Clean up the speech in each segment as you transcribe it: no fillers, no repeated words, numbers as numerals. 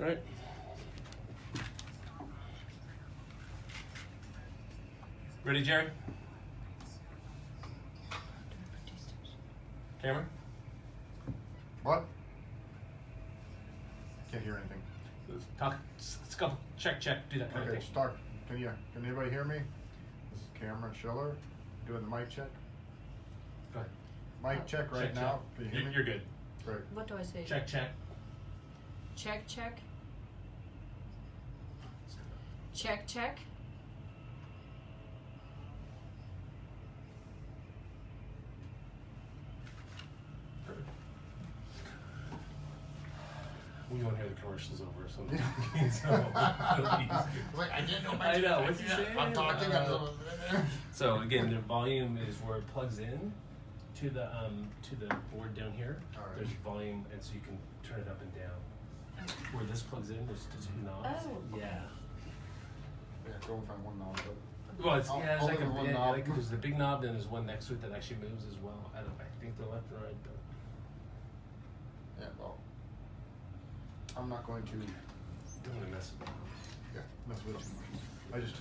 All right. Ready, Jerry? Camera? What? Can't hear anything. Talk. Let's go. Check. Do that kind of Okay, thing. start. Can anybody hear me? This is Cameron Schiller doing the mic check. Go ahead. Mic check right now. Can you hear me? You're good. Great. What do I say? Check. Check. Perfect. We won't hear the commercials over, so so Wait, I didn't know my. I know. What's he saying? I'm talking. So again, the volume is where it plugs in to the board down here. All right. There's volume, and so you can turn it up and down. Where this plugs in, there's two knobs. Oh, okay. Yeah. Yeah, go and find one knob. Well, it's I'll there's like look at one knob. like there's the big knob, then there's one next to it that actually moves as well. I think they're left and right, but Yeah, well, I'm not going to. don't want to mess with it. Yeah, mess with it too much. I just.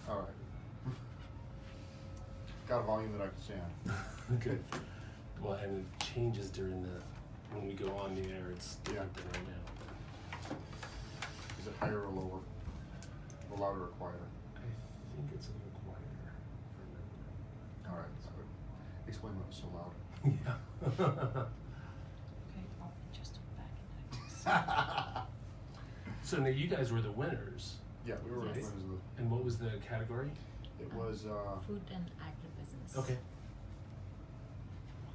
All right. Got a volume that I can stand. Good. Well, and it changes during when we go on the air. It's different than right now. Is it higher or lower? Or louder or quieter? I think it's a little quieter. All right. So explain why it was so loud. Yeah. Okay, I'll just back in that. So now you guys were the winners, Yeah, we were. Yes. What is and what was the category? it was. Food and agribusiness. Okay.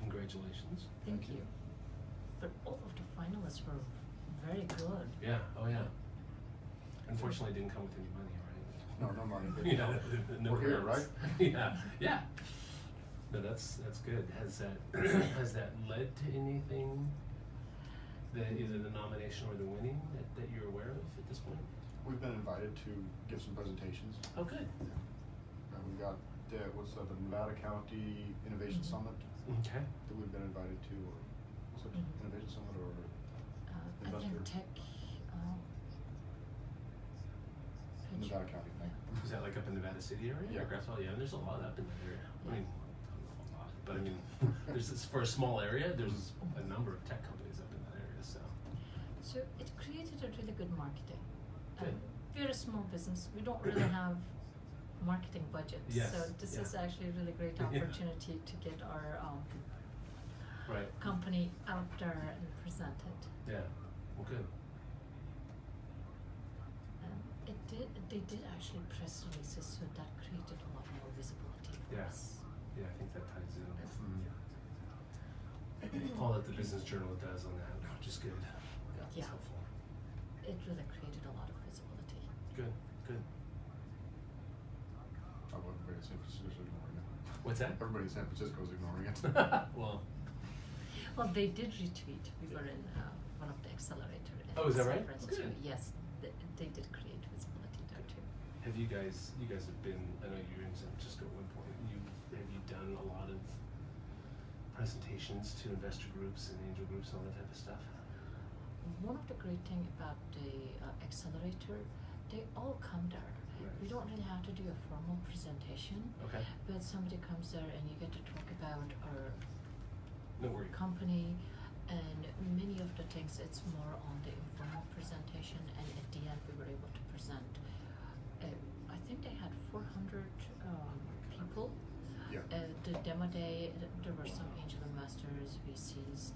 Congratulations. Thank you. But all of the finalists were very good. Yeah. Oh yeah. Unfortunately, it didn't come with any money, right? No money. But, Yeah. No we're here, grants. right? Yeah. No, that's good. Has that led to anything? That either the nomination or the winning that you're aware of at this point? We've been invited to give some presentations. Oh, good. And we got the Nevada County Innovation Mhm. Summit Okay. that we've been invited to, or was it Mhm. Innovation Summit or I think Investor? tech. Nevada County thing? Is that like up in Nevada City area? Yeah. Or Grassville? Yeah, and there's a lot up in that area. Yeah. I mean, not a lot, but I mean, there's this, for a small area, there's a number of tech companies up in that area, so. So it created a really good marketing. Good. We're a small business. We don't really have marketing budgets. Yes, So this yeah. is actually a really great Yeah. opportunity to get our Right. company out there and presented. Yeah. Well, good. They did actually press releases, so that created a lot more visibility for Yeah. us. Yeah, I think that ties in with Mhm. all that the Business Journal does on that, which is good. Yeah. It's Yeah. helpful. It really created a lot of visibility. Good. Oh, well, everybody in San Francisco is ignoring it. What's that? Everybody in San Francisco is ignoring it. Well, Well, they did retweet. We were in one of the accelerator in Oh, is that San right? Francisco. Good. Yes, they did create visibility there too. have you guys have been, I know you were in San Francisco at one point, have you done a lot of presentations to investor groups and angel groups and all that type of stuff? One of the great thing about the accelerator, they all come there. Right. We don't really have to do a formal presentation, Okay. but somebody comes there and you get to talk about our No worries. company, and many of the things it's more on the informal presentation, and at the end we were able to present. I think they had 400 people. Yeah. The demo day, there were some angel investors, VCs,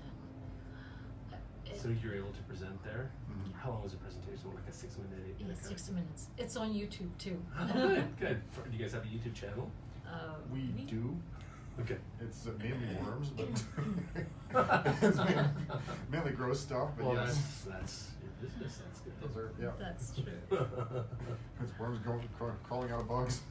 and So you're able to present there? Mhm. How long was the presentation? Like a 6-minute, 8-minute? yeah, kind of 6 thing? minutes. It's on YouTube too. Oh, good, good. Do you guys have a YouTube channel? We do. Okay. It's mainly worms, but it's mainly gross stuff. But Well, yes, that's your business. That's good. those are yeah. That's true. It's worms crawling out of bugs.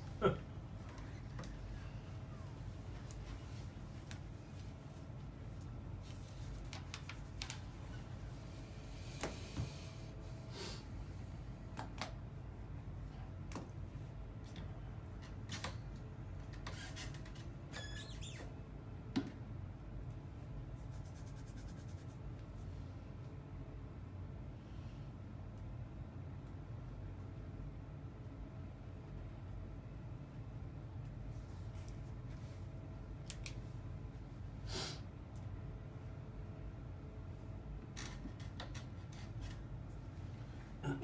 Good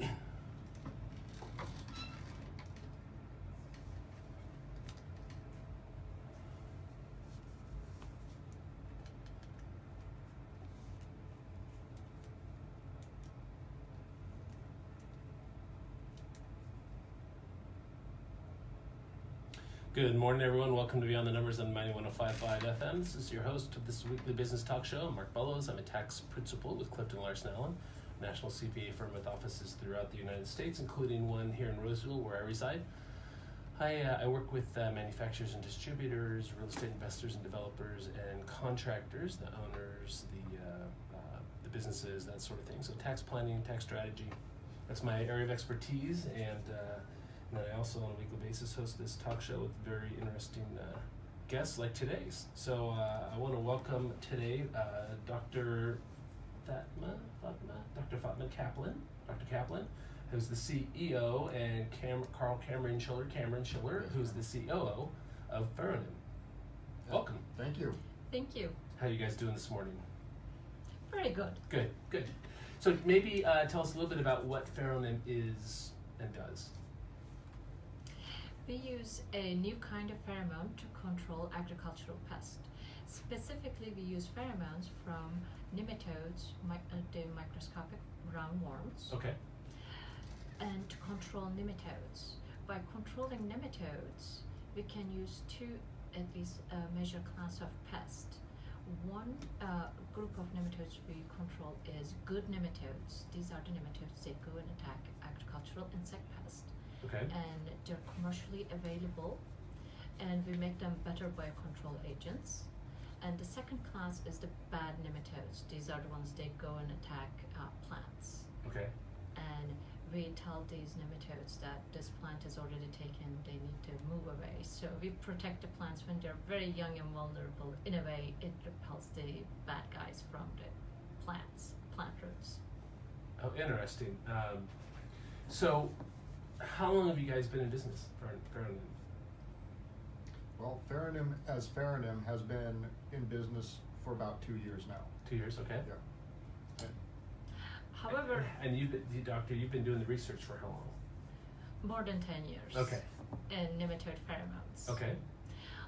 morning, everyone. Welcome to Beyond the Numbers on 91.55 FM. This is your host of this weekly business talk show. I'm Mark Bellows. I'm a tax principal with Clifton Larson Allen, national CPA firm with offices throughout the United States, including one here in Roseville, where I reside. I work with manufacturers and distributors, real estate investors and developers, and contractors, the owners, the businesses, that sort of thing. So tax planning, tax strategy, that's my area of expertise, and then I also, on a weekly basis, host this talk show with very interesting guests like today's. So I want to welcome today Dr. Fatma Kaplan, who's the CEO, and Cameron Schiller, who's the COO of Pheronym. Welcome. Thank you. Thank you. How are you guys doing this morning? Very good. Good. So maybe tell us a little bit about what Pheronym is and does. We use a new kind of pheromone to control agricultural pests. Specifically, we use pheromones from nematodes, the microscopic roundworms, Okay. and to control nematodes. By controlling nematodes, we can use two, at least, major class of pests. One group of nematodes we control is good nematodes. These are the nematodes that go and attack agricultural insect pests. Okay. And they're commercially available, and we make them better biocontrol agents. And the second class is the bad nematodes. These are the ones that go and attack plants. Okay. And we tell these nematodes that this plant is already taken, they need to move away. So we protect the plants when they're very young and vulnerable. In a way, it repels the bad guys from the plant roots. Oh, interesting. So how long have you guys been in business for Pheronym? Well, Pheronym has been in business for about 2 years now. 2 years, okay. Yeah. However, And you've been doing the research for how long? more than 10 years. Okay. In nematode pheromones. Okay.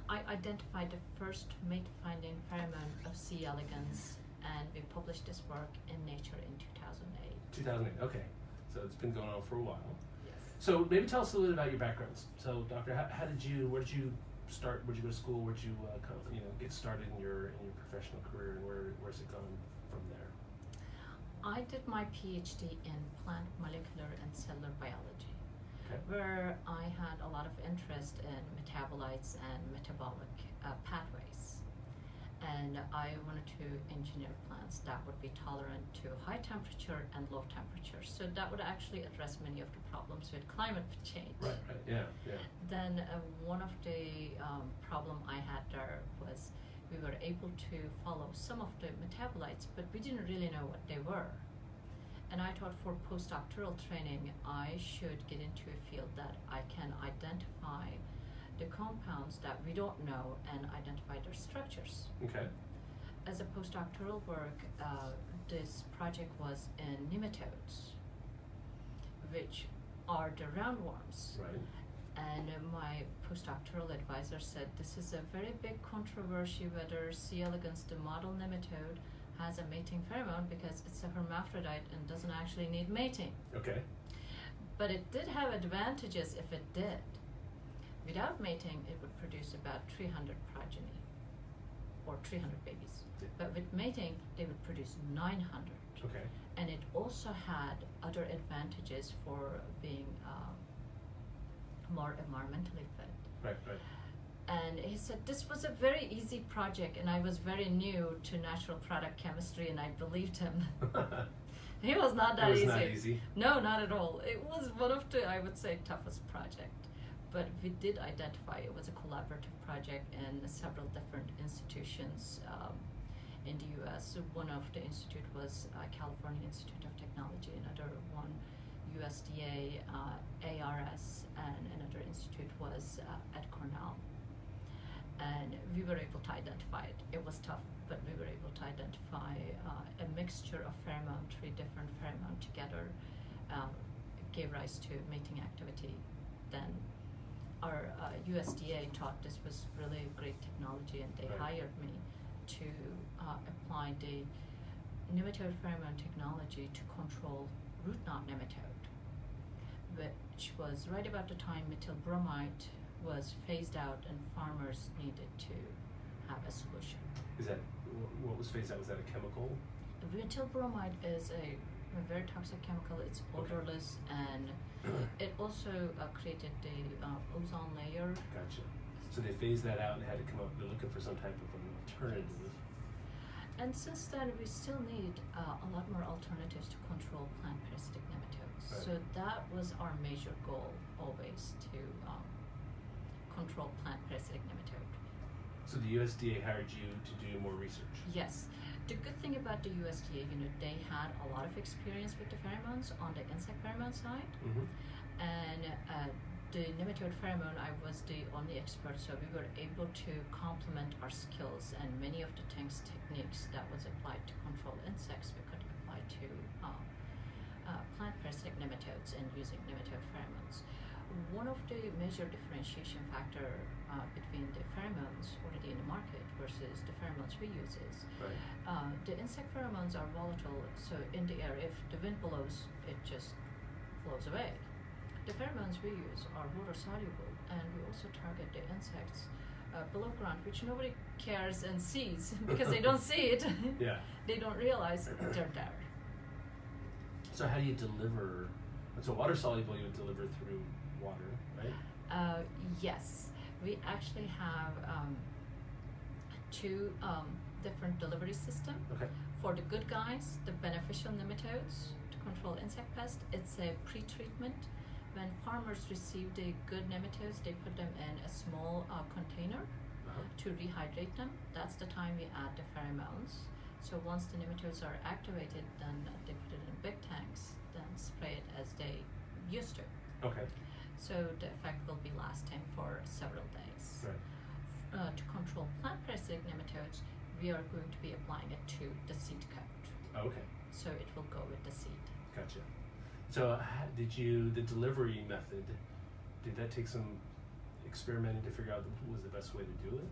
I identified the first mate-finding pheromone of C. elegans, and we published this work in Nature in 2008. 2008, okay. So it's been going on for a while. Yes. So maybe tell us a little bit about your backgrounds. So, doctor, where did you start? Where did you go to school? Where did you get started in your professional career, and where's it gone from there? I did my PhD in plant molecular and cellular biology, Okay. where I had a lot of interest in metabolites and metabolic pathways. And I wanted to engineer plants that would be tolerant to high temperature and low temperature. So that would actually address many of the problems with climate change. Right, yeah. Then one of the problem I had there was we were able to follow some of the metabolites, but we didn't really know what they were. And I thought for postdoctoral training, I should get into a field that I can identify the compounds that we don't know and identify their structures. Okay. As a postdoctoral work, this project was in nematodes, which are the roundworms. Right. And my postdoctoral advisor said this is a very big controversy whether C. elegans, the model nematode, has a mating pheromone because it's a hermaphrodite and doesn't actually need mating. Okay. But it did have advantages if it did. Without mating, it would produce about 300 progeny, or 300 babies. Yeah. But with mating, they would produce 900. Okay. And it also had other advantages for being more environmentally fit. Right. And he said this was a very easy project, and I was very new to natural product chemistry, and I believed him. It was not that easy. It was not easy. No, not at all. It was one of the, I would say, toughest project. But we did identify it was a collaborative project in several different institutions in the U.S. One of the institute was California Institute of Technology, another one USDA, ARS, and another institute was at Cornell. And we were able to identify it. It was tough, but we were able to identify a mixture of pheromone, 3 different pheromone together, gave rise to mating activity, then our USDA thought this was really a great technology, and they hired me to apply the nematode pheromone technology to control root knot nematode, which was right about the time methyl bromide was phased out and farmers needed to have a solution. Is that what was phased out? Was that a chemical? Methyl bromide is a very toxic chemical. It's odorless, and it also created the ozone layer. Gotcha. So they phased that out and had to come up. They're looking for some type of an alternative. And since then, we still need a lot more alternatives to control plant parasitic nematodes. Right. So that was our major goal always, to control plant parasitic nematode. So the USDA hired you to do more research. Yes. The good thing about the USDA, they had a lot of experience with the pheromones on the insect pheromone side. Mm-hmm. And the nematode pheromone, I was the only expert, so we were able to complement our skills, and many of the techniques that was applied to control insects, we could apply to plant parasitic nematodes and using nematode pheromones. One of the major differentiation factor between the pheromones already in the market versus the pheromones we use is the insect pheromones are volatile, so in the air, if the wind blows, it just flows away. The pheromones we use are water soluble, and we also target the insects below ground, which nobody cares and sees because they don't see it. Yeah. They don't realize they're there. So how do you deliver? So water soluble you would deliver through water, right? Yes, we actually have two different delivery systems. Okay. For the good guys, the beneficial nematodes to control insect pest, it's a pre-treatment. When farmers receive the good nematodes, they put them in a small container to rehydrate them. That's the time we add the pheromones. So once the nematodes are activated, then they put it in big tanks, then spray it as they used to. Okay. So the effect will be lasting for several days. Right. To control plant parasitic nematodes, we are going to be applying it to the seed coat. Okay. So it will go with the seed. Gotcha. So the delivery method, did that take some experimenting to figure out what was the best way to do it?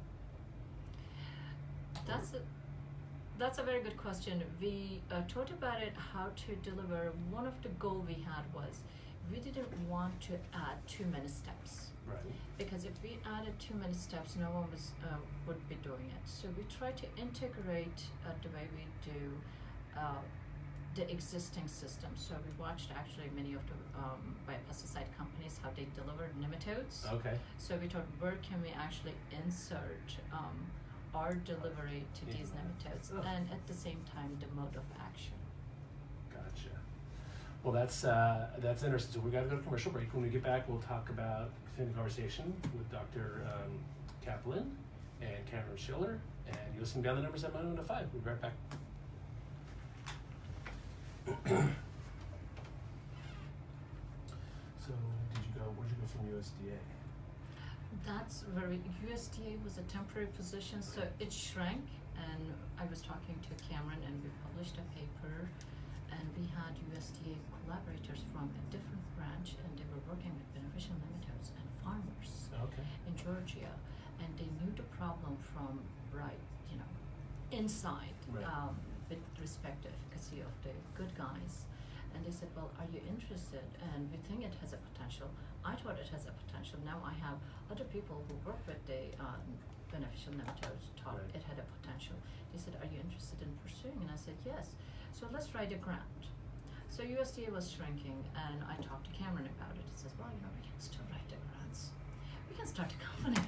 That's a very good question. We thought about it, how to deliver. One of the goals we had was we didn't want to add too many steps. Right. Because if we added too many steps, no one would be doing it. So we try to integrate the way we do the existing system. So we watched actually many of the biopesticide companies, how they deliver nematodes. Okay. So we thought, where can we actually insert our delivery to these nematodes, and at the same time the mode of action. Gotcha. Well, that's interesting. So we got to go to commercial break. When we get back, we'll talk about continuing conversation with Dr. Kaplan and Cameron Schiller. And you're listening down the numbers at 905. We'll be right back. So, where'd you go from USDA? That's USDA was a temporary position, so it shrank, and I was talking to Cameron, and we published a paper, and we had USDA collaborators from a different branch, and they were working with beneficial nematodes and farmers in Georgia, and they knew the problem from inside with respect to efficacy of the good guys. And they said, well, are you interested? And we think it has a potential. I thought it has a potential. Now I have other people who work with the beneficial nematodes thought it had a potential. They said, are you interested in pursuing? And I said, yes. So let's write a grant. So USDA was shrinking, and I talked to Cameron about it. He says, well, we can still write the grants. We can start a company.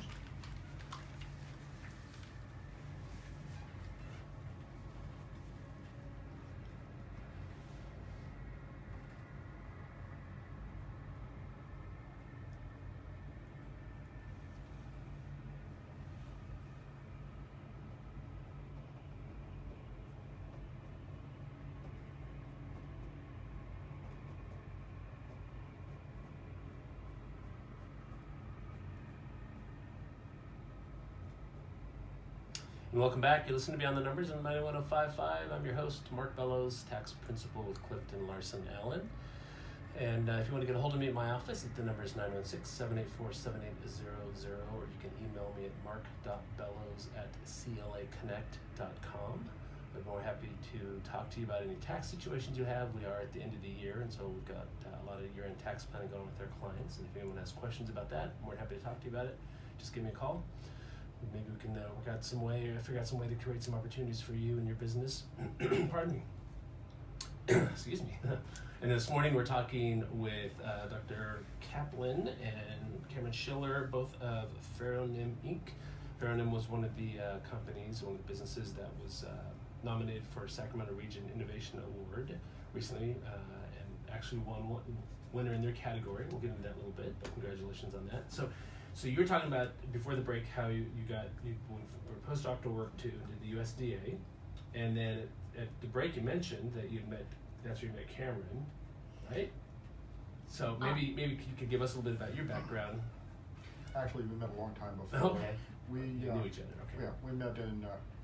And welcome back. You're listening to Beyond the Numbers on 91055. I'm your host, Mark Bellows, tax principal with Clifton Larson Allen. And if you want to get a hold of me at my office, the number is 916-784-7800, or you can email me at mark.bellows@claconnect.com. I'm more happy to talk to you about any tax situations you have. We are at the end of the year, and so we've got a lot of year-end tax planning going with our clients. And if anyone has questions about that, I'm more than happy to talk to you about it. Just give me a call. Maybe we can figure out some way to create some opportunities for you and your business. Pardon me. Excuse me. And this morning we're talking with Dr. Kaplan and Cameron Schiller, both of Pheronym Inc. Pheronym was one of the companies, one of the businesses that was nominated for a Sacramento Region Innovation Award recently, and actually won winner in their category. We'll get into that a little bit, but congratulations on that. So you were talking about before the break how you went for postdoctoral work to the USDA, and then at the break you mentioned that that's where you met Cameron, right? So maybe you could give us a little bit about your background. Actually, we met a long time before. Okay. We knew each other. Okay. Yeah, we met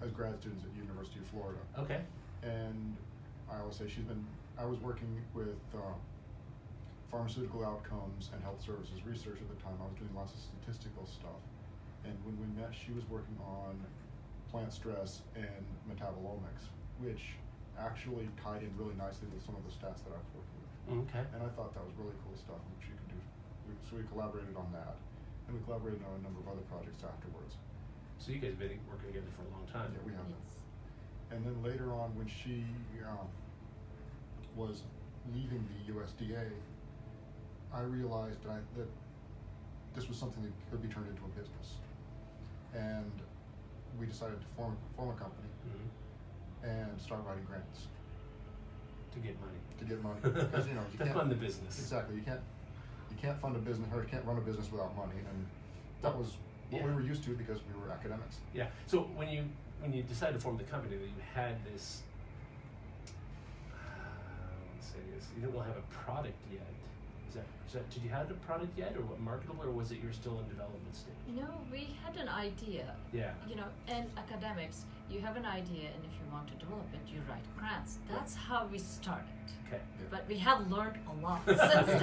as grad students at University of Florida. Okay. And I always say I was working with pharmaceutical outcomes and health services research at the time. I was doing lots of statistical stuff. And when we met, she was working on plant stress and metabolomics, which actually tied in really nicely with some of the stats that I was working with. Okay. And I thought that was really cool stuff, which you could do. So we collaborated on that. And we collaborated on a number of other projects afterwards. So you guys have been working together for a long time. Yeah, we have. Yes. And then later on, when she was leaving the USDA, I realized that this was something that could be turned into a business. And we decided to form a company and start writing grants. To get money. Because you can't fund the business. Exactly. You can't fund a business, or you can't run a business without money, and that was what we were used to because we were academics. Yeah. So when you decided to form the company, that you had this, let's say this, you didn't really have a product yet. Did you have a product yet, or what, marketable, or was it you're still in development stage? No, we had an idea. Yeah. In academics, you have an idea, and if you want to develop it, you write grants. That's how we started. Okay. Yeah. But we have learned a lot since then.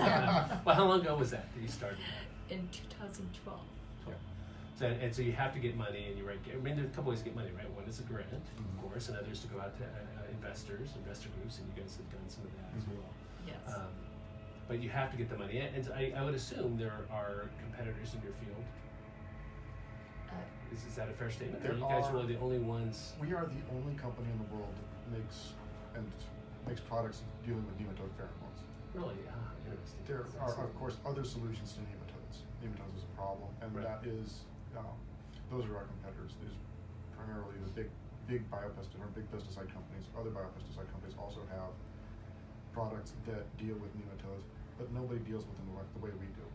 Well, how long ago was that you started that? In 2012. Yeah. So you have to get money, and you write. I mean, there's a couple ways to get money, right? One is a grant, of course, and others to go out to investor groups, and you guys have done some of that as well. Yes. But you have to get the money, and I would assume there are competitors in your field. Is that a fair statement? Or you guys are really the only ones? We are the only company in the world that makes products dealing with nematode pheromones. Really? Interesting. There are, of course, other solutions to nematodes. Nematodes is a problem, and Right. that is, those are our competitors. There's primarily the big biopesticide or big pesticide companies. Other biopesticide companies also have products that deal with nematodes, but nobody deals with them the way we do.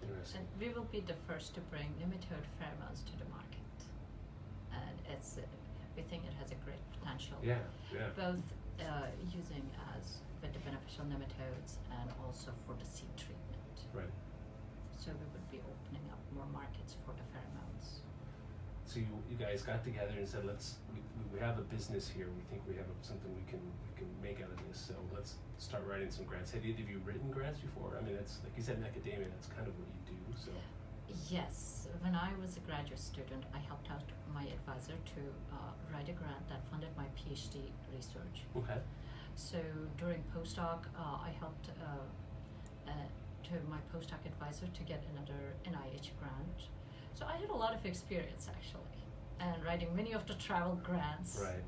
Interesting. And we will be the first to bring nematode pheromones to the market. And we think it has a great potential. Yeah. Both using as with the beneficial nematodes and also for the seed treatment. Right. So we would be opening up more markets for the pheromones. So you guys got together and said, we have a business here. We think we have something we can make out of this. So let's start writing some grants. Have either of you written grants before? I mean, that's like you said in academia. That's kind of what you do. So. Yes, when I was a graduate student, I helped out my advisor to write a grant that funded my PhD research. Okay. So during postdoc, I helped to my postdoc advisor to get another NIH grant. So I had a lot of experience actually, and writing many of the travel grants. Right.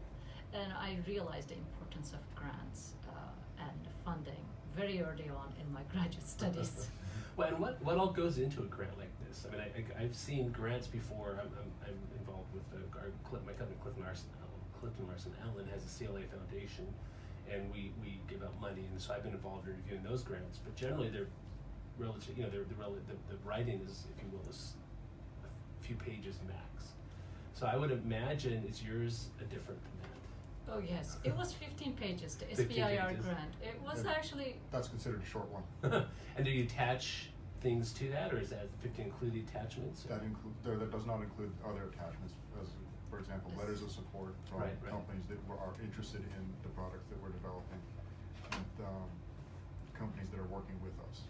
And I realized the importance of grants and funding very early on in my graduate studies. Well, and what all goes into a grant like this? I mean, I've seen grants before. I'm involved with my company, Clifton Larson Allen has a CLA foundation, and we give out money, and so I've been involved in reviewing those grants. But generally, they're relative. The writing is, if you will, is a few pages max. So I would imagine is yours a different than that. Oh yes, it was 15 pages, the 15 SBIR pages. grant. It was Yeah. actually... That's considered a short one. And do you attach things to that, or is that 15 include the attachments? That does not include other attachments, as for example, letters of support from Right. companies that are interested in the products that we're developing, and companies that are working with us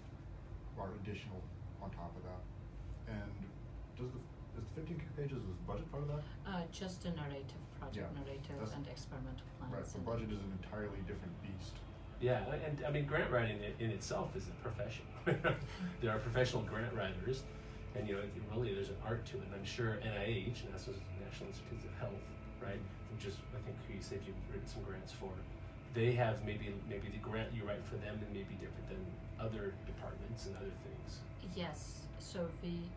are additional on top of that. And is the 15 pages, is the budget part of that? Just the narrative, project narrative, and experimental plans. Right, the budget is an entirely different beast. Yeah, and I mean, grant writing in itself is a profession. There are professional grant writers, and really there's an art to it. And I'm sure NIH, National Institutes of Health, right, which is I think who you said you've written some grants for, they have maybe the grant you write for them and maybe different than other departments and other things. Yes, so we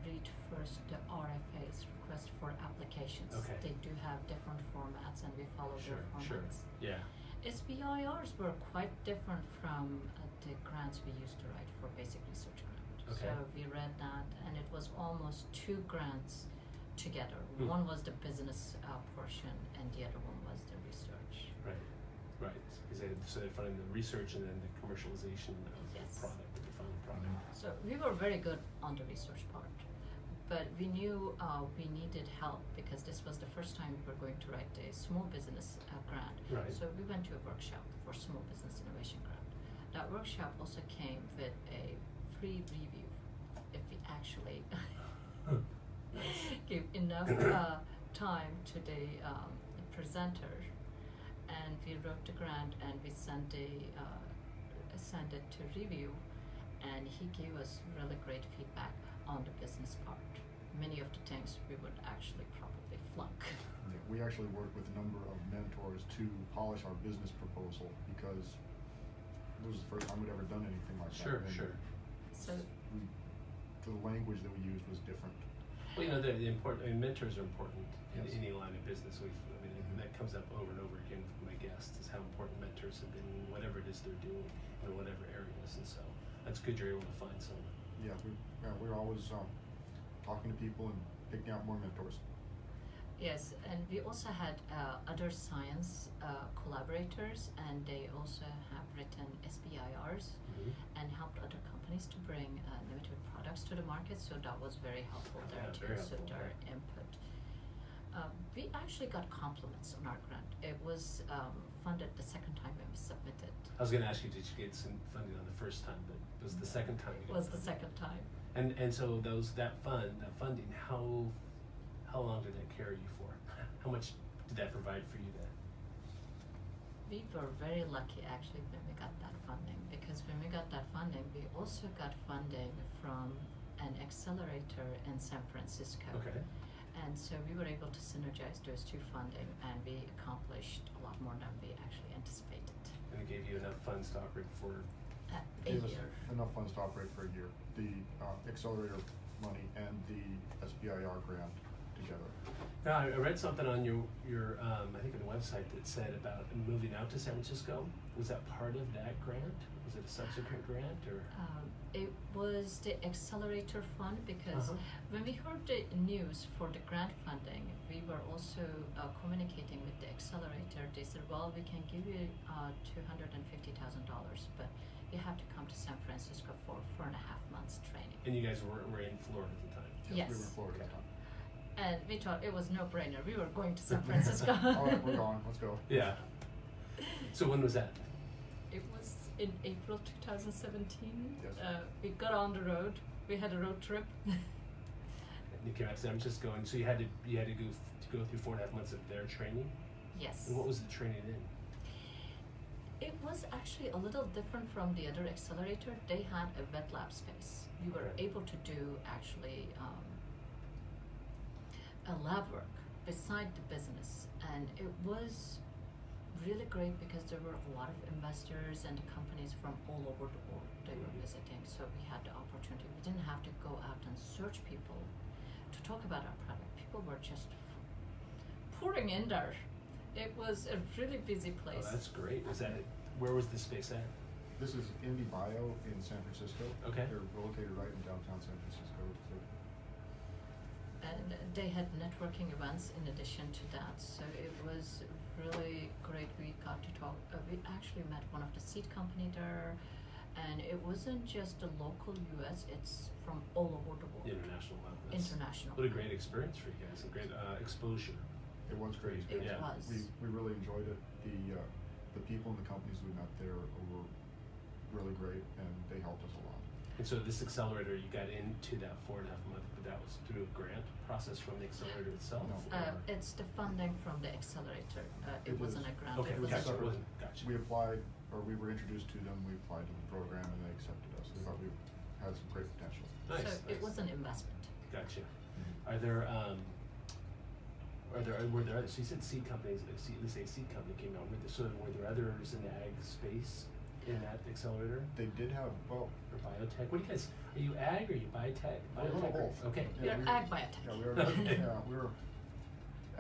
read first the RFAs, request for applications. Okay. They do have different formats, and we follow their formats. Yeah. SBIRs were quite different from the grants we used to write for basic research grant. Okay. So we read that, and it was almost 2 grants together. One was the business portion, and the other one was the research. Right. So they're funding the research and then the commercialization of the product, the final product. So we were very good on the research part, but we knew we needed help because this was the first time we were going to write a small business grant. Right. So we went to a workshop for small business innovation grant. That workshop also came with a free review if we actually give enough time to the presenter. And we wrote the grant and we sent it to review, and he gave us really great feedback on the business part. Many of the things we would actually probably flunk. Yeah, we actually worked with a number of mentors to polish our business proposal because it was the first time we'd ever done anything like that. Sure. So The language that we used was different. Well, the important. I mean, mentors are important in Yes. any line of business. And that comes up over and over again from my guests is how important mentors have been in whatever it is they're doing in whatever areas. And so that's good you're able to find someone. Yeah, we're always talking to people and picking out more mentors. yes, and we also had other science collaborators, and they also have written SBIRs and helped other companies to bring innovative products to the market. So that was very helpful there Yeah, too. very So helpful, their yeah. input. We actually got compliments on our grant. It was funded the second time when we submitted. I was going to ask you, did you get some funding on the first time, but it was the second time you It got was the funding. second time. And so that funding, how long did that carry you for? How much did that provide for you then? We were very lucky actually when we got that funding, because when we got that funding, we also got funding from an accelerator in San Francisco. Okay. And so we were able to synergize those 2 funding, and we accomplished a lot more than we actually anticipated. And it gave you enough funds to operate for. A Gave us year. enough funds to operate for a year. The accelerator money and the SBIR grant together. Now, I read something on your I think on the website that said about moving out to San Francisco. Was that part of that grant? Was it a subsequent grant or? It was the accelerator fund, because when we heard the news for the grant funding, we were also communicating with the accelerator. They said, well, we can give you $250,000, but you have to come to San Francisco for 4.5 months training. And you guys were in Florida at the time. Yes. We were in Florida at the time. And we thought it was no-brainer. We were going to San Francisco. All right, we're gone. Let's go. Yeah. So when was that? It was in April 2017. Yes. We got on the road. We had a road trip. You came out to San Francisco, and so you had to go through 4.5 months of their training. Yes. And what was the training in? It was actually a little different from the other accelerator. They had a wet lab space. You were Okay. able to do actually a lab work beside the business, and it was really great because there were a lot of investors and companies from all over the world they were visiting. So we had the opportunity. We didn't have to go out and search people to talk about our product. People were just pouring in there. It was a really busy place. Oh, that's great. Where was this space at? This is Indy Bio in San Francisco. Okay. They're located right in downtown San Francisco. And they had networking events in addition to that, so it was really great. We got to talk. We actually met one of the seed company there, and it wasn't just the local U.S. It's from all over the world. International level. International. What a great experience for you guys. A great exposure. It was great. It Yeah. was. We really enjoyed it. The people and the companies we met there were really great, and they helped us a lot. And so this accelerator, you got into that 4.5 month, but that was through a grant process from the accelerator itself? No. It's the funding from the accelerator. It It wasn't a is. grant. Okay, It was gotcha. a Gotcha. We applied, or we were introduced to them, we applied to the program, and they accepted us. They thought we had some great potential. Nice. So it was an investment. Gotcha. Mhm. Were there others? So you said seed companies, let's say a seed company came on with this. So were there others in the ag space in that accelerator? They did have, well, Or biotech? What do you guys, are you ag or are you biotech? We're a little Biotech or- both. Okay. Yeah, We're we- ag biotech. yeah, we're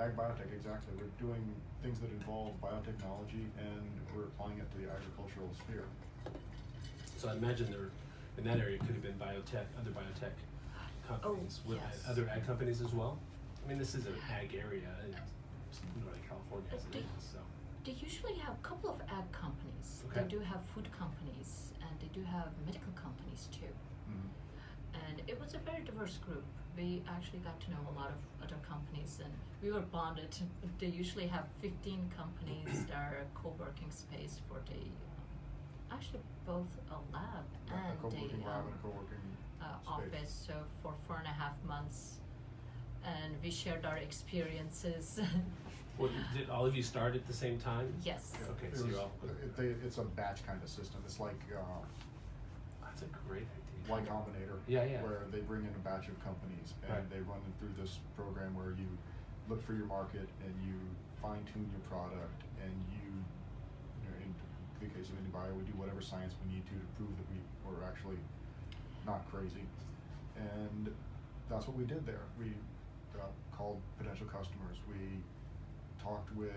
ag biotech, exactly. We're doing things that involve biotechnology, and we're applying it to the agricultural sphere. So I imagine there, in that area, could have been biotech, other biotech companies. Oh, Were yes. other ag companies as well? I mean, this is an ag area in Northern California as it is, so. They usually have a couple of ag companies. Okay. They do have food companies, and they do have medical companies too. Mhm. And it was a very diverse group. We actually got to know a lot of other companies, and we were bonded. They usually have 15 companies that are a co-working space for the, actually both a lab Yeah, a and co-working lab and a a co-working space. office. So for 4.5 months, and we shared our experiences. Well, did all of you start at the same time? Yes. Yeah, Okay, it so you're was- all- it's a batch kind of system. It's like That's a great idea. Y Combinator, Yeah, yeah. where they bring in a batch of companies and Right. they run them through this program where you look for your market and you fine tune your product, and you know, in the case of IndieBio, we do whatever science we need to prove that we're actually not crazy. And that's what we did there. We called potential customers. We talked with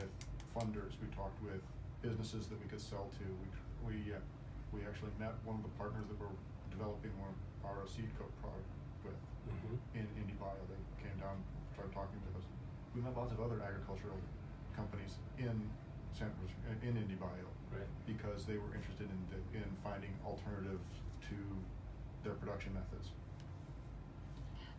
funders. We talked with businesses that we could sell to. We actually met one of the partners that we're developing our seed coat product with Mhm. in IndieBio. They came down, started talking to us. We met lots of other agricultural companies in IndieBio, Right. because they were interested in finding alternatives to their production methods.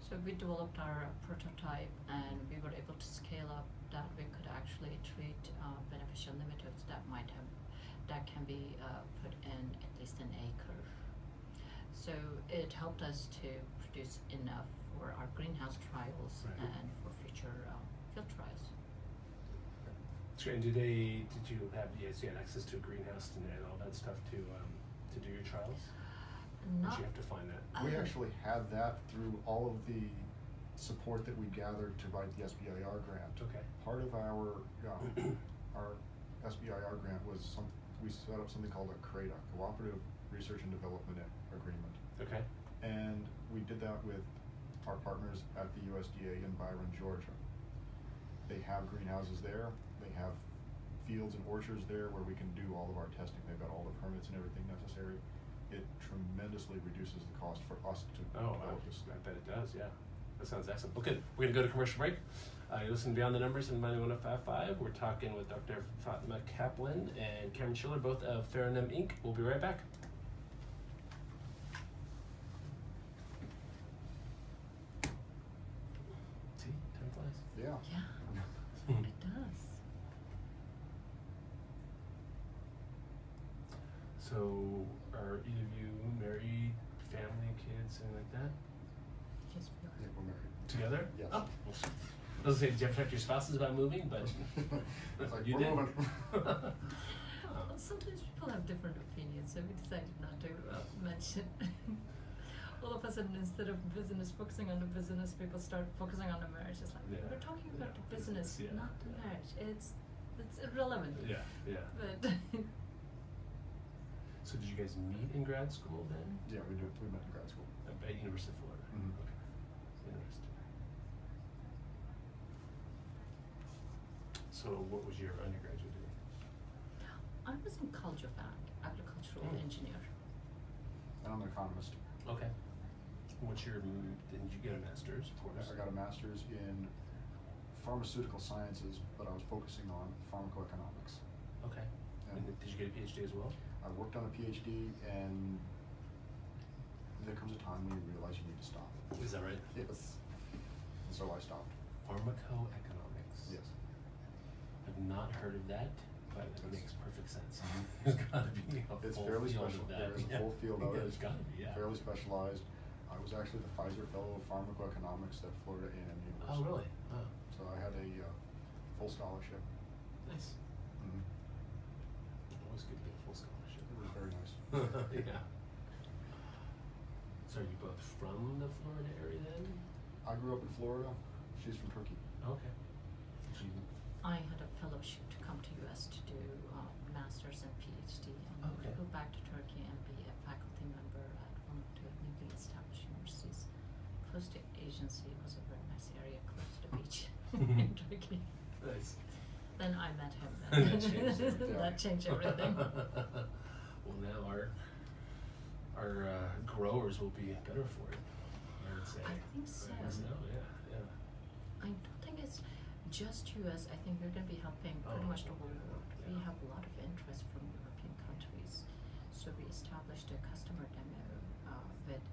So we developed our prototype, and we were able to scale up that we could actually treat beneficial nematodes that can be put in at least an acre. So it helped us to produce enough for our greenhouse trials Right. and for future field trials. Sure. And did you had access to a greenhouse and all that stuff to do your trials? Or Not did you have to find that? We actually had that through all of the support that we gathered to write the SBIR grant. Okay. Part of our SBIR grant was we set up something called a CRADA, Cooperative Research and Development Agreement. Okay. And we did that with our partners at the USDA in Byron, Georgia. They have greenhouses there. They have fields and orchards there where we can do all of our testing. They've got all the permits and everything necessary. It tremendously reduces the cost for us to develop this. I bet it does, yeah. That sounds excellent. Okay, we're going to go to commercial break. You listen to Beyond the Numbers in Money 105.5. We're talking with Dr. Fatma Kaplan and Cameron Schiller, both of Pheronym Inc. We'll be right back. See, time flies. Yeah. Yeah, it does. So, are either of you married, family, kids, anything like that? Yes, we are. Yeah, we're married. Together? Yes. Oh. I was going to say, did you ever talk to your spouses about moving? But It's like, you we're did. moving. Well, sometimes people have different opinions, so we decided not to mention. All of a sudden, instead of business focusing on the business, people start focusing on the marriage. It's like, Yeah. we're talking about Yeah. the business, Yeah. not the marriage. It's irrelevant. Yeah, yeah. But So did you guys meet in grad school then? Yeah, we met in grad school. At University of Florida? Mhm. Okay. Interesting. So what was your undergraduate degree? I was in College of Agricultural Mm. Engineer. And I'm an economist. Okay. What's your, did you get a master's, of course? I got a master's in pharmaceutical sciences, but I was focusing on pharmacoeconomics. Okay. And And did you get a PhD as well? I worked on a PhD, and there comes a time when you realize you need to stop. Is that right? Yes. And so I stopped. Pharmacoeconomics. Yes. I've not heard of that. but it makes perfect sense. Mhm. There's got to be a It's full fairly field special. of that. There is a Yeah. full field of it. It's got to be, yeah. Fairly specialized. I was actually the Pfizer Fellow of Pharmacoeconomics at Florida A&M University. Oh, really? Oh, So I had a full scholarship. nice. Mm-hmm. Always good to get a full scholarship. It was very nice. Yeah. So are you both from the Florida area then? I grew up in Florida. She's from Turkey. Okay. Did you? I had a fellowship to come to US to do master's and PhD, and Okay. go back to Turkey and be a faculty member at one of the newly established universities close to Asian Sea. It was a very nice area close to the beach in Turkey. Nice. Then I met him. And that changed everything. That changed everything. Well, now our growers will be better for it, I would say. I think so. Yeah. I don't think it's just US. I think we're going to be helping pretty Oh, much the whole world. We yeah. have a lot of interest from European countries. So we established a customer demo with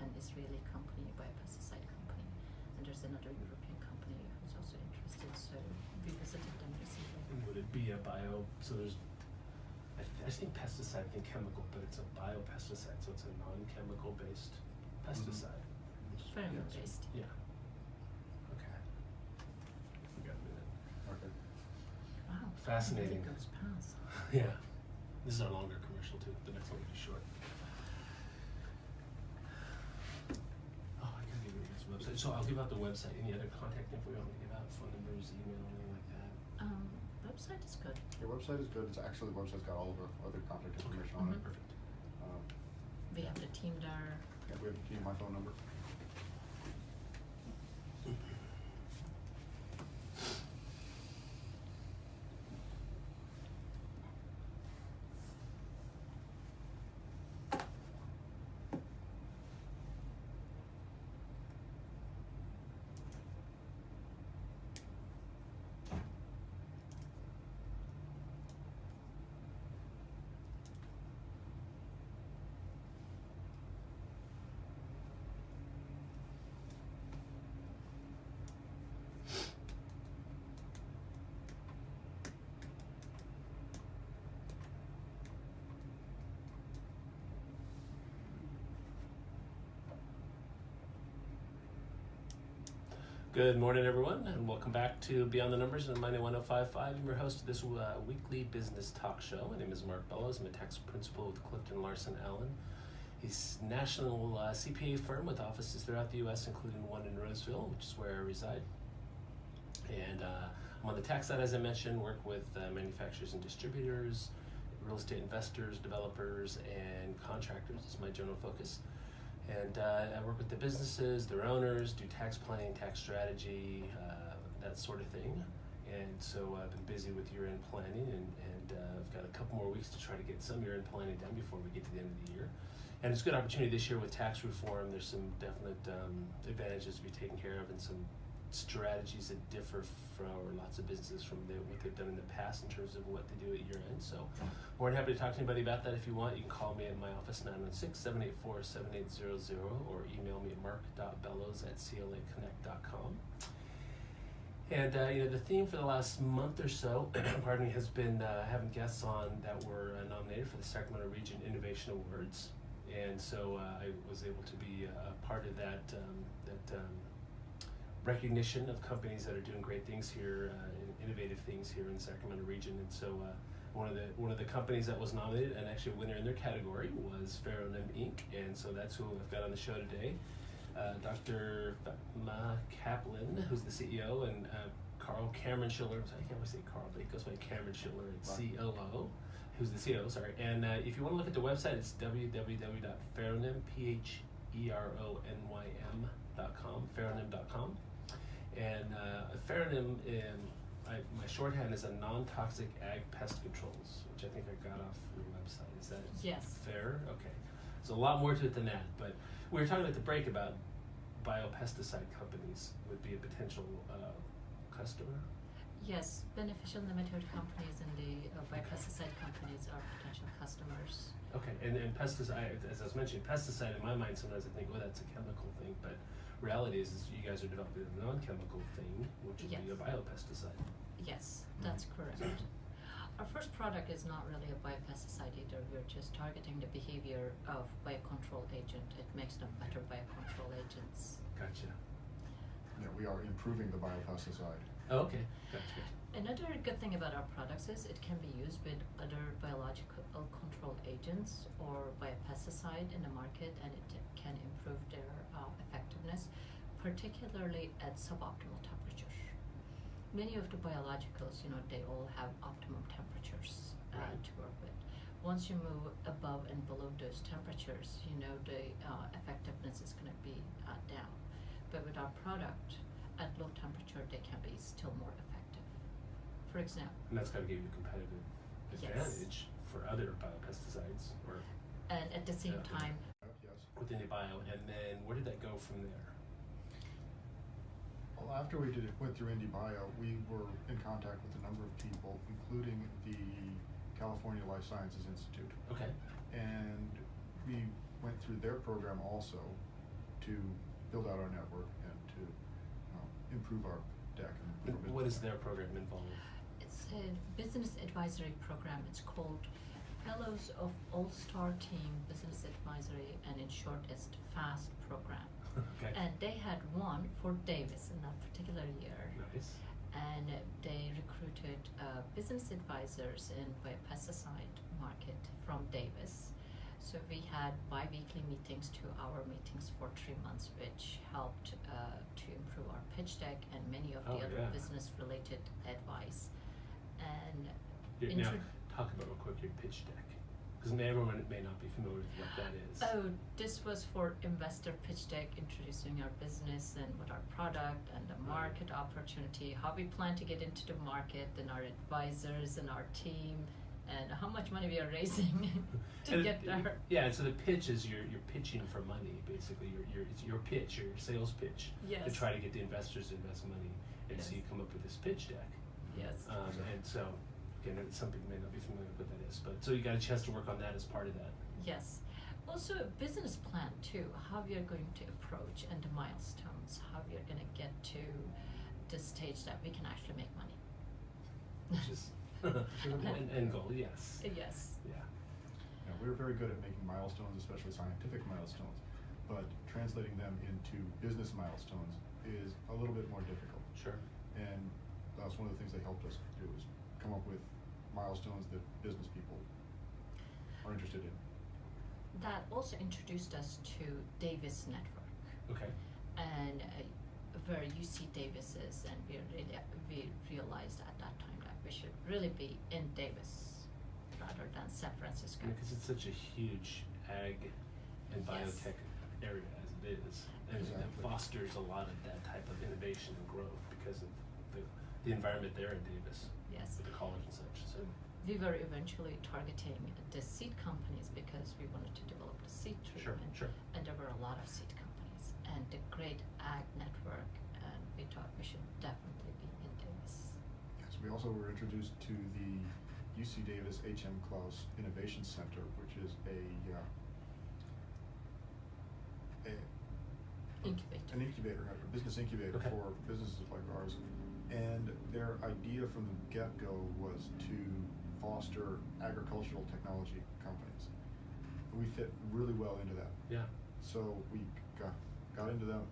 an Israeli company, a biopesticide company. And there's another European company who's also interested. So we visited them recently. And would it be a bio? So there's, I think pesticide, I think chemical, but it's a biopesticide, so it's a non-chemical based pesticide. Which is Pheronym yeah, based. Yeah. Okay. We got a minute. Okay. Wow. Fascinating. It goes past. Yeah. This is our longer commercial too. The next one will be short. Oh, I gotta give you guys a website. So I'll give out the website. Any other contact info you want me to give out? Phone numbers, email, anything like that? Website is good. Your website is good. It's actually the website's got all of our other contact information on it. Mhm. Perfect. We have the team there. Yeah, we have my phone number. Good morning, everyone, and welcome back to Beyond the Numbers on Money 105.5. I'm your host of this weekly business talk show. My name is Mark Bellows. I'm a tax principal with Clifton Larson Allen. He's a national CPA firm with offices throughout the U.S., including one in Roseville, which is where I reside. And I'm on the tax side, as I mentioned, work with manufacturers and distributors, real estate investors, developers, and contractors is my general focus. And I work with the businesses, their owners, do tax planning, tax strategy, that sort of thing. And so I've been busy with year-end planning, and I've got a couple more weeks to try to get some year-end planning done before we get to the end of the year. And it's a good opportunity this year with tax reform. There's some definite advantages to be taken care of, and some strategies that differ for lots of businesses from what they've done in the past in terms of what they do at year end. So more than happy to talk to anybody about that if you want. You can call me at my office 916-784-7800 or email me at mark.bellows@claconnect.com. And the theme for the last month or so, pardon me, has been having guests on that were nominated for the Sacramento Region Innovation Awards. And so I was able to be a part of that recognition of companies that are doing great things here, innovative things here in the Sacramento region. And so one of the companies that was nominated, and actually a winner in their category, was Pheronym Inc. And so that's who I've got on the show today. Dr. Fatma Kaplan, who's the CEO, and Cameron Schiller, I can't always say Carl, but he goes by Cameron Schiller, and COO, who's the CEO, sorry. And if you want to look at the website, it's www.pheronym, Pheronym.com, Pheronym.com. And Pheronym, my shorthand is a non-toxic ag pest controls, which I think I got off your website. Is that Yes. fair? Okay. There's a lot more to it than that, but we were talking at the break about biopesticide companies would be a potential customer. Yes, beneficial nematode companies and the biopesticide companies are potential customers. Okay, and pesticide, as I was mentioning, pesticide in my mind sometimes I think, oh, that's a chemical thing, but reality is you guys are developing a non-chemical thing, which would be a biopesticide. Yes, that's correct. Our first product is not really a biopesticide either. We're just targeting the behavior of biocontrol agent. It makes them better biocontrol agents. Gotcha. Yeah, we are improving the biopesticide. Oh, okay, gotcha. Another good thing about our products is it can be used with other biological control agents or biopesticide in the market, and it can improve their effectiveness, particularly at suboptimal temperatures. Many of the biologicals, they all have optimum temperatures Right. to work with. Once you move above and below those temperatures, the effectiveness is going to be down. But with our product, at low temperature, they can be still more effective. For example, And that's got to give you a competitive Yes. advantage for other biopesticides or and at the same Yeah. time, Yes. with any bio. And then where did that go from there? Well, after we went through IndieBio, we were in contact with a number of people, including the California Life Sciences Institute. Okay. And we went through their program also to build out our network and to improve our deck. And what is their program involved? it's a business advisory program. It's called Fellows of All-Star Team Business Advisory, and in short, it's the FAST program. Okay. And they had one for Davis in that particular year. Nice. And they recruited business advisors in biopesticide market from Davis. So we had bi-weekly meetings, 2-hour meetings for 3 months, which helped to improve our pitch deck and many of the Oh, other yeah. business-related advice. And Now, talk about real quick your pitch deck. Because everyone may not be familiar with what that is. Oh, this was for investor pitch deck, introducing our business and what our product and the market opportunity, how we plan to get into the market, and our advisors and our team, and how much money we are raising to get there. Yeah, and so the pitch is you're pitching for money, basically. It's your pitch, your sales pitch, Yes. to try to get the investors to invest money. And so Yes. you come up with this pitch deck. Yes. And so, again, some people may not be familiar with what that is, but so you got a chance to work on that as part of that. Yes. Also a business plan too, how we are going to approach and the milestones, how we are going to get to the stage that we can actually make money. Which is an end goal, yes. Yes. Yeah. Yeah, we're very good at making milestones, especially scientific milestones, but translating them into business milestones is a little bit more difficult. Sure. And that's one of the things they helped us do, is come up with milestones that business people are interested in. That also introduced us to Davis Network, Okay. and where UC Davis is, and we realized at that time that we should really be in Davis rather than San Francisco. Because it's such a huge ag and Yes. biotech area as it is. And it Exactly. fosters a lot of that type of innovation and growth because of the environment there in Davis Yes. with the college and such. So We were eventually targeting the seed companies because we wanted to develop the seed Sure, treatment. sure. And there were a lot of seed companies and the great ag network, and we thought we should definitely be in Davis. Yes, we also were introduced to the UC Davis H.M. Klaus Innovation Center, which is Incubator. an incubator, a business incubator Okay. for businesses like ours. And their idea from the get-go was to foster agricultural technology companies. We fit really well into that. yeah. So we got into them,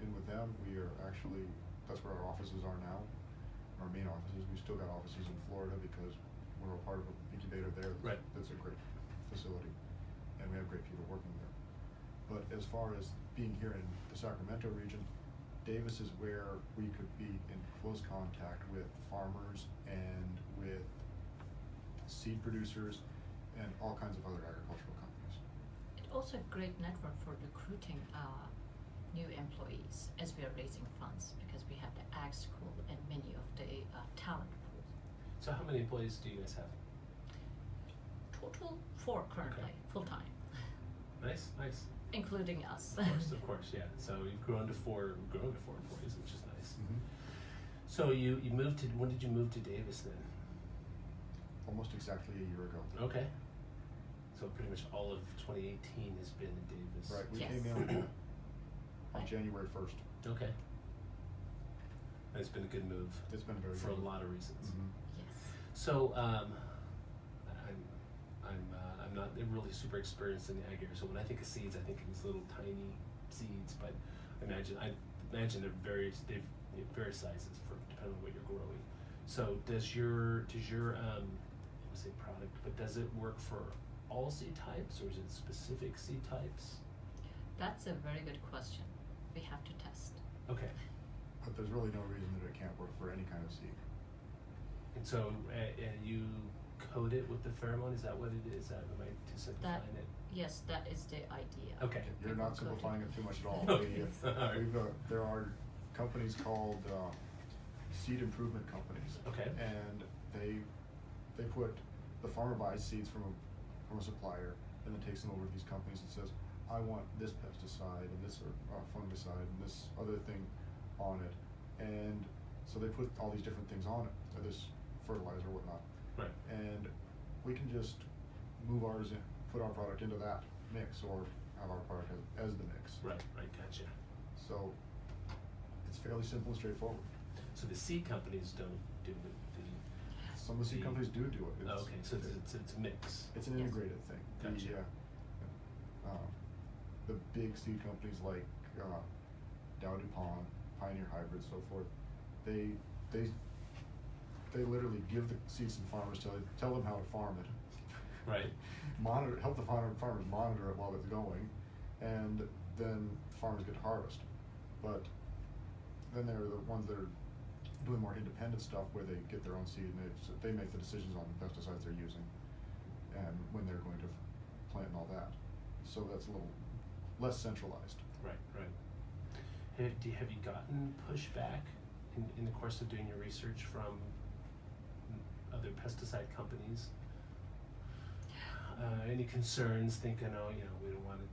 in with them. We are actually, that's where our offices are now, our main offices. We still got offices in Florida because we're a part of an incubator there. Right. That's a great facility, and we have great people working there. But as far as being here in the Sacramento region, Davis is where we could be in close contact with farmers and with seed producers and all kinds of other agricultural companies. It's also a great network for recruiting new employees as we are raising funds, because we have the ag school and many of the talent pool. So how many employees do you guys have? Total 4 currently, Okay. full-time, Nice, nice. including us. Of course, yeah. So you've grown to four employees, which is nice. Mm-hmm. So you moved to, when did you move to Davis then? Almost exactly a year ago. Okay. So pretty much all of 2018 has been in Davis. Right, we Yes. came in on January 1st. Okay. And it's been a good move It's been very for good. a lot of reasons. Mhm. Yes. So not really super experienced in the ag area, so when I think of seeds, I think of these little tiny seeds. But I imagine they're various sizes for depending on what you're growing. So does your I would say product, but does it work for all seed types, or is it specific seed types? That's a very good question. We have to test. Okay. But there's really no reason that it can't work for any kind of seed. And so, and you coat it with the pheromone. Is that what it is? Am I too simplifying it? Yes, that is the idea. Okay. You're not simplifying it too much at all. Okay. Alright. There are companies called seed improvement companies. Okay. And they put, the farmer buys seeds from a supplier and then takes them over to these companies and says, I want this pesticide and this fungicide and this other thing on it. And so they put all these different things on it, or this fertilizer or whatnot. Right. And we can just move ours in, put our product into that mix, or have our product as the mix. Right, gotcha. So it's fairly simple and straightforward. So the seed companies don't do the Some of the seed companies do it. okay, so it's a mix. It's an Yes. integrated thing. Gotcha. The big seed companies like Dow DuPont, Pioneer Hybrid, so forth, they literally give the seeds to the farmers, tell them how to farm it. Right. Help the farmers monitor it while it's going, and then farmers get to harvest. But then there are the ones that are doing more independent stuff where they get their own seed and they make the decisions on the pesticides they're using and when they're going to plant and all that. So that's a little less centralized. Right. Have you gotten pushback in the course of doing your research from other pesticide companies? Any concerns thinking, we don't want to,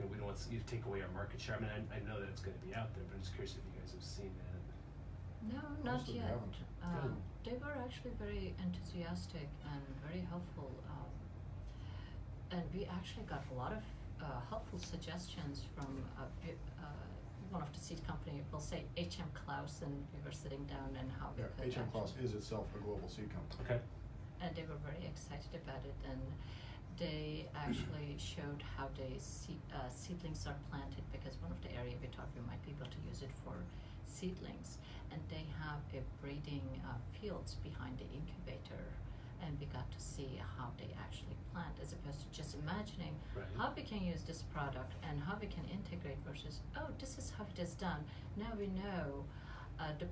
we don't want you to take away our market share? I mean, I know that it's going to be out there, but I'm just curious if you guys have seen that. No, not Most of them yet. haven't. They were actually very enthusiastic and very helpful. And we actually got a lot of helpful suggestions from one of the seed company, we'll say H.M. Klaus, and we were sitting down and how we could H.M. Klaus actually- is itself a global seed company. Okay. and they were very excited about it, and they actually showed how the seedlings are planted, because one of the area we thought we might be able to use it for seedlings, and they have a breeding fields behind the incubator, and we got to see how they actually plant, as opposed to just imagining Right. how we can use this product and how we can integrate versus, this is how it is done. Now we know the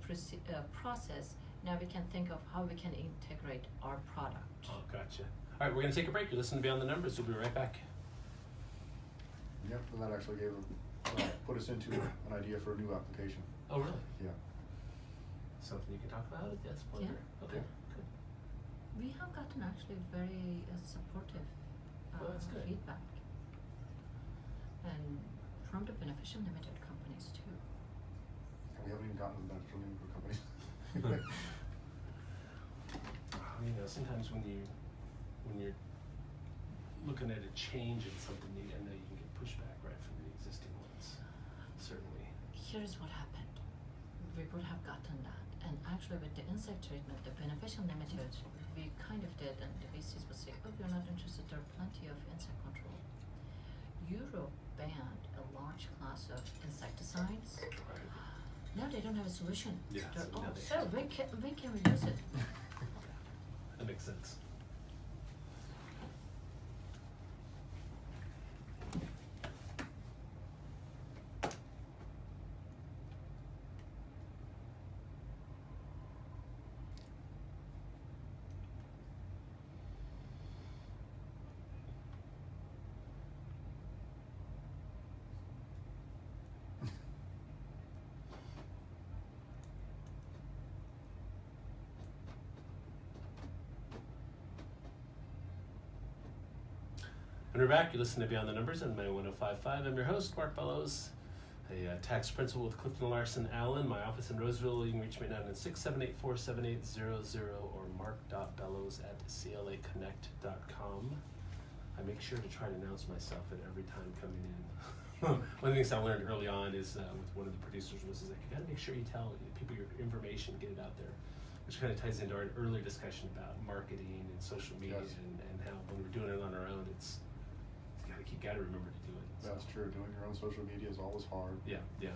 process. Now we can think of how we can integrate our product. Oh, gotcha. All right, we're going to take a break. You're listening to Beyond the Numbers. We'll be right back. Yep, and that actually put us into an idea for a new application. Oh, really? Yeah. Something you can talk about at this point? Yeah. Okay, good. We have gotten actually very supportive Well, that's good. feedback, and from the beneficial limited companies too. And we haven't even gotten to the beneficial limited companies. Sometimes when you're looking at a change in something, I know you can get pushback right from the existing ones. Certainly. Here's what happened. We would have gotten that, and actually with the insect treatment, the beneficial limited, we kind of did, and the VCs would say, we're not interested, there are plenty of insect control. Europe banned a large class of insecticides. Right. Now they don't have a solution. Yeah, They're so now all, they- so when can we use it? That makes sense. And we're back. You listen to Beyond the Numbers on my 105.5. I'm your host, Mark Bellows, a tax principal with Clifton Larson Allen. My office in Roseville. You can reach me down at 678-478-00 or mark.bellows@claconnect.com. I make sure to try to announce myself at every time coming in. One of the things I learned early on is with one of the producers was like, you got to make sure you tell people your information, get it out there. which kind of ties into our earlier discussion about marketing and social media Yes. and how when we're doing it on our own, it's you gotta remember to do it. That's true. Doing your own social media is always hard. Yeah, yeah.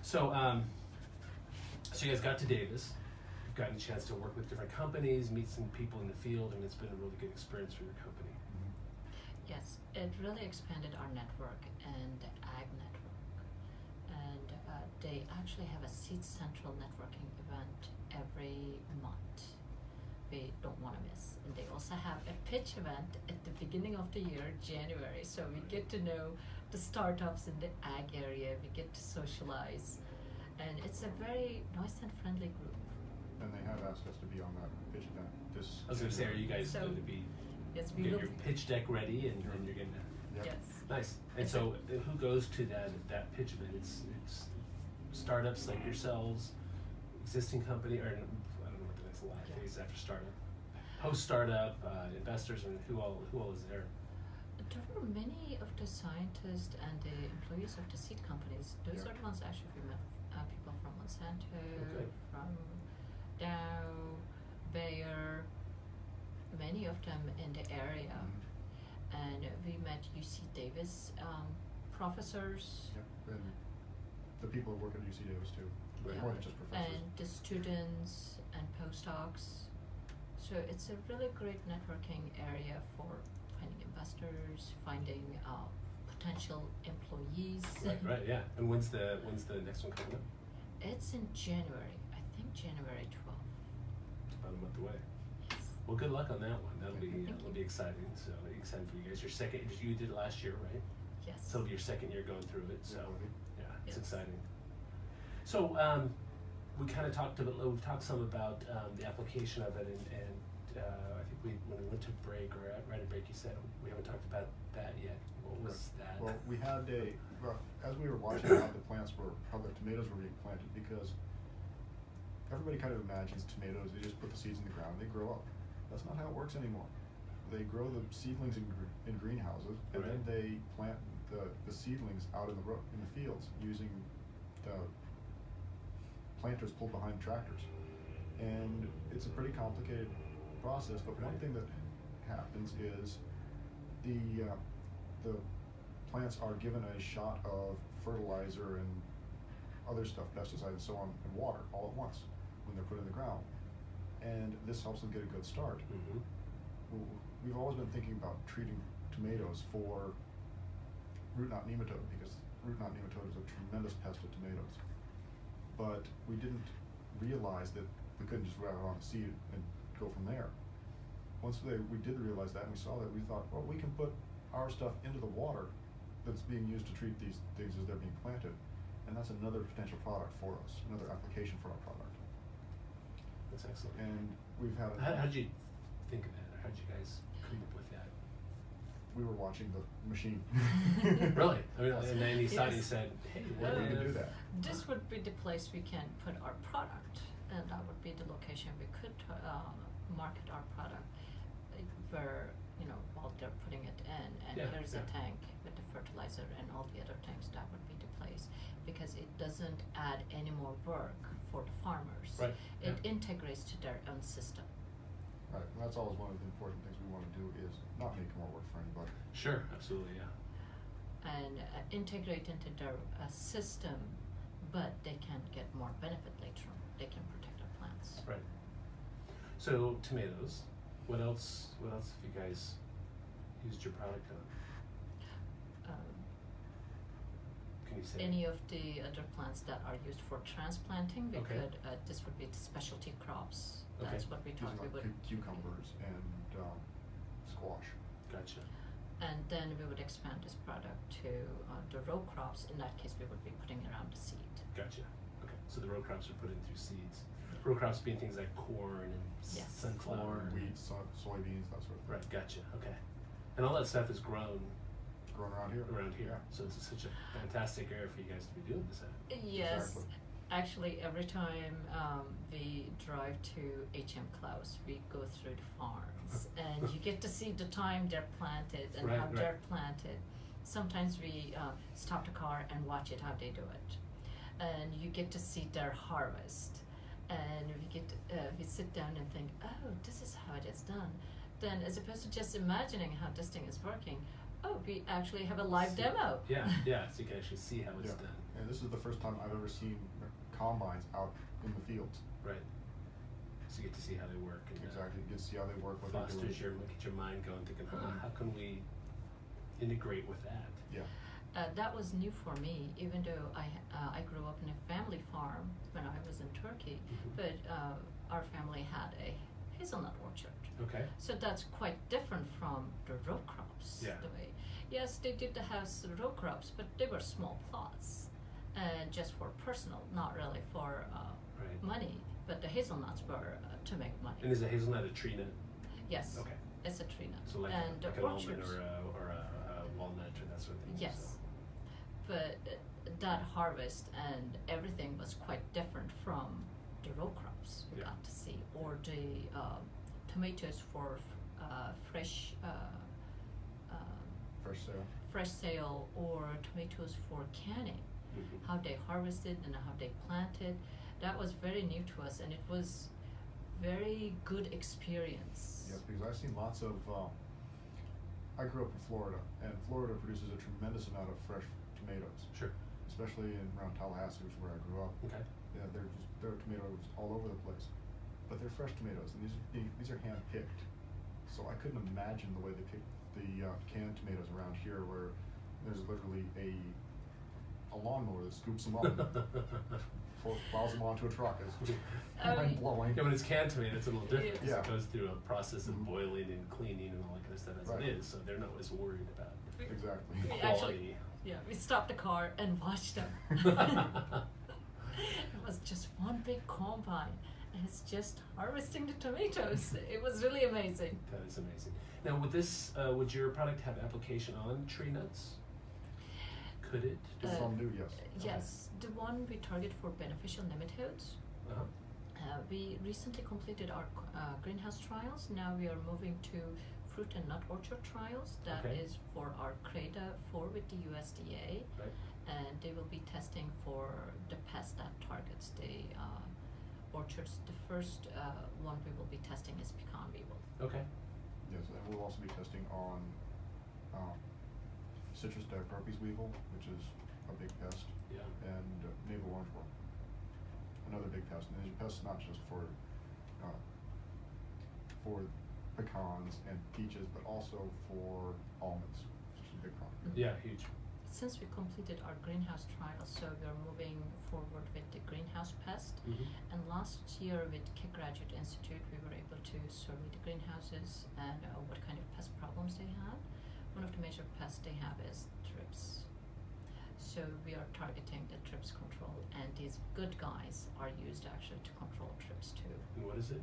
So, so you guys got to Davis. You've gotten a chance to work with different companies, meet some people in the field, and it's been a really good experience for your company. Yes, it really expanded our network and the ag network. And they actually have a Seed Central networking event every month. We don't want to miss. And they also have a pitch event at the beginning of the year, January. So we get to know the startups in the ag area. We get to socialize. And it's a very nice and friendly group. And they have asked us to be on that pitch event. I was going to say, are you guys So, going to be yes, we get will. your pitch deck ready and you're going to... Yep. Yes. Nice. And It's so who goes to that pitch event? It's startups like yourselves, existing company, or I don't know what the next lag is after startup. Post startup, investors, and who all is there? There were many of the scientists and the employees of the seed companies. Those Yeah. are the ones actually we met people from Monsanto, Okay. from Dow, Bayer, many of them in the area. And we met UC Davis professors Yep. And the people who work at UC Davis too. Right. More than just professors. and the students and postdocs. So it's a really great networking area for finding investors, finding potential employees. Right, yeah. And when's the next one coming up? It's in January, I think January 12th. It's about a month away. Yes. Well, good luck on that one. That'll Thank be you. exciting. So excited for you guys. Your second, you did it last year, right? Yes. So it'll be your second year going through it. So yeah, it's Yes. exciting. So we kind of we've talked some about the application of it, and I think when we went to break or right at break, you said we haven't talked about that yet. What was that? Well, we had as we were watching how the tomatoes were being planted, because everybody kind of imagines tomatoes, they just put the seeds in the ground, they grow up. That's not how it works anymore. They grow the seedlings in greenhouses, and then Right. they plant the seedlings out in the fields using the planters pulled behind tractors. And it's a pretty complicated process, but one Right. thing that happens is the plants are given a shot of fertilizer and other stuff, pesticides and so on, and water all at once when they're put in the ground. And this helps them get a good start. Mm-hmm. We've always been thinking about treating tomatoes for root knot nematode, because root knot nematode is a tremendous pest of tomatoes. But we didn't realize that we couldn't just wrap it on the seed and go from there. Once we did realize that and we saw that, we thought, well, we can put our stuff into the water that's being used to treat these things as they're being planted. And that's another potential product for us, another application for our product. That's excellent. And we've had How'd you think of that? Or how'd you guys come up with that? we were watching the machine. Really? I mean, and then you saw it and you Yes. said, hey, We what can if... do that. This would be the place we can put our product, and that would be the location we could market our product, where, while they're putting it in, and Yeah, here's yeah. a tank with the fertilizer and all the other tanks, that would be the place, because it doesn't add any more work for the farmers. Right, It yeah. integrates to their own system. Right, and that's always one of the important things we want to do, is not make more work for anybody. Sure, absolutely, yeah. And integrate into their system, but they can get more benefit later on. They can protect their plants. Right. So tomatoes. What else have you guys used your product on? Can you say? Any of the other plants that are used for transplanting, we Okay. could, this would be the specialty crops. Okay. That's what we thought Using we like would. cucumbers and squash. Gotcha. And then we would expand this product to the row crops. In that case, we would be putting around the seed. Gotcha. Okay. So the row crops are put in through seeds. Row crops being things like corn and Yes. sunflower. Corn, wheat, soybeans, that sort of thing. Right. Gotcha. Okay. And all that stuff is grown Growing around here. around here. Yeah. So it's such a fantastic area for you guys to be doing this at. Yes. Exactly. Actually, every time we drive to HM Klaus, we go through the farms, and you get to see the time they're planted and Right, how right. they're planted. Sometimes we stop the car and watch it how they do it, and you get to see their harvest. and we sit down and think, oh, this is how it is done. Then, as opposed to just imagining how this thing is working, oh, we actually have a live demo. Yeah, so you can actually see how it's done. And this is the first time I've ever seen combines out in the fields. Right. So you get to see how they work. And Exactly, you get to see how they work. What fosters they're doing. get your mind going, thinking, how can we integrate with that? Yeah. That was new for me, even though I grew up in a family farm when I was in Turkey, but our family had a hazelnut orchard. Okay. So that's quite different from the row crops. Yeah. The way, yes, they did have row crops, but they were small plots, just for personal, not really for Right. money. But the hazelnuts were to make money. And is a hazelnut a tree nut? Yes. Okay. It's a tree nut. So like, and like the an almond orchards. or a walnut or that sort of thing. Yes. So. But that harvest and everything was quite different from the row crops we Yeah. got to see, or the tomatoes for fresh Fresh sale. sale, or tomatoes for canning. Mhm. How they harvested and how they planted, that was very new to us, and it was very good experience. Yes, because I've seen lots of. I grew up in Florida, and Florida produces a tremendous amount of fresh tomatoes, Sure. especially around Tallahassee, which is where I grew up. Okay. Yeah, there are tomatoes all over the place, but they're fresh tomatoes, and these are hand picked. So I couldn't imagine the way they pick the canned tomatoes around here, where there's literally a lawnmower that scoops them up and plows them onto a truck. It's mind blowing. Yeah, when it's canned tomato, it's a little different because Yeah. it goes through a process of Mhm. boiling and cleaning and all that kind of stuff as Right. it is, so they're not always worried about Exactly. We quality. actually, we stopped the car and watched them. It was just one big combine, and it's just harvesting the tomatoes. It was really amazing. That is amazing. Now, would this would your product have application on tree nuts? Could it? Some do, yes. Yes, the one we target for beneficial nematodes. Uh-huh. We recently completed our greenhouse trials. Now we are moving to fruit and nut orchard trials. That Okay. is for our CRADA 4 with the USDA. Right. And they will be testing for the pest that targets the orchards. The first one we will be testing is pecan weevil. Okay. Yes, and we'll also be testing on citrus dicarpes weevil, which is a big pest, Yeah. and navel orangeworm, another big pest. And these pests not just for pecans and peaches, but also for almonds, which is a big problem. Yeah, huge. Since we completed our greenhouse trials, so we are moving forward with the greenhouse pest. Mhm. And last year with Kick Graduate Institute, we were able to survey the greenhouses and what kind of pest problems they have. One of the major pests they have is thrips. So we are targeting the thrips control, and these good guys are used actually to control thrips too. And what is it?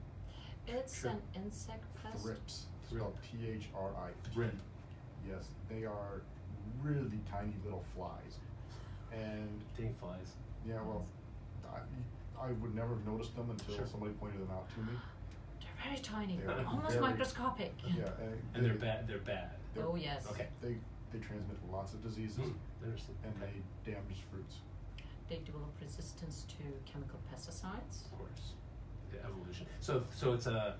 It's Sure. an insect pest. Thrips, spelled THRI. Thrip. Yes, they are really tiny little flies, and Dang flies. yeah, well, I would never have noticed them until Sure. somebody pointed them out to me. They're very tiny, They are almost very- microscopic. Yeah, And they're bad. They're bad. Oh yes. Okay. They transmit lots of diseases, Interesting. and they damage fruits. They develop resistance to chemical pesticides. Of course. The evolution. So it's a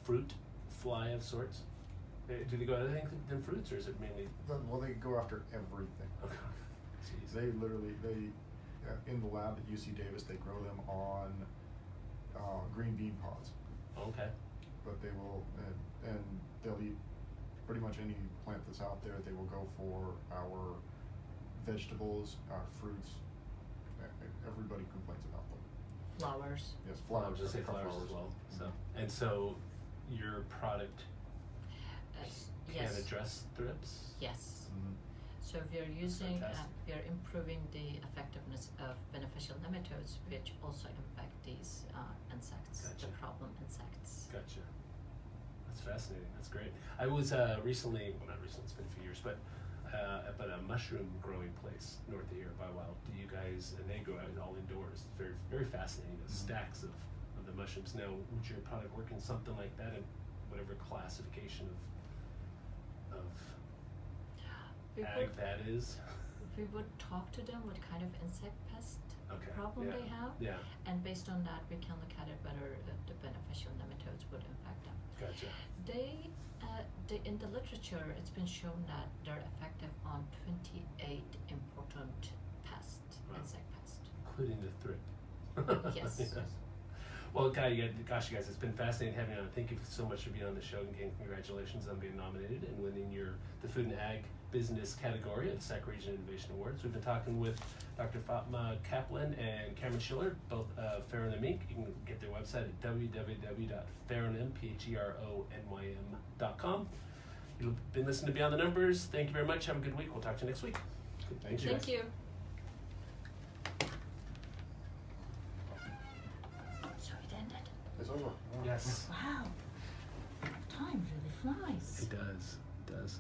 fruit fly of sorts. Do they go other things than fruits, or is it mainly? Well, they go after everything. Okay. Jeez. They literally, in the lab at UC Davis, they grow them on green bean pods. Okay. But they will, and they'll eat pretty much any plant that's out there. They will go for our vegetables, our fruits. Everybody complains about them. Flowers. Yes, I flowers. was just say flowers as well. So and so, your product can Yes. address thrips. Yes. Mhm. So we are using, Fantastic. we are improving the effectiveness of beneficial nematodes, which also infect these insects, Gotcha. the problem insects. Gotcha. That's fascinating. That's great. I was recently, well, not recently, it's been a few years, but up at a mushroom growing place north of here by Wild. Do you guys, and they grow out all indoors. It's very, very fascinating. The stacks of the mushrooms. Now, would your product work in something like that, in whatever classification of We ag would, that is? we would talk to them what kind of insect pest problem yeah. they have. Yeah. And based on that, we can look at it whether the beneficial nematodes would infect them. Gotcha. In the literature, it's been shown that they're effective on 28 important pests, Wow. insect pests. Including the thrip. Yes. Yeah. Well, gosh, you guys, it's been fascinating having you on. Thank you so much for being on the show, and again, congratulations on being nominated and winning the Food and Ag Business category of the SAC Region Innovation Awards. We've been talking with Dr. Fatma Kaplan and Cameron Schiller, both of Pheronym Inc. You can get their website at www.pheronym.com. You've been listening to Beyond the Numbers. Thank you very much. Have a good week. We'll talk to you next week. Thank you. Thank you. So it ended. It's over. Yes. Wow. Time really flies. It does. It does.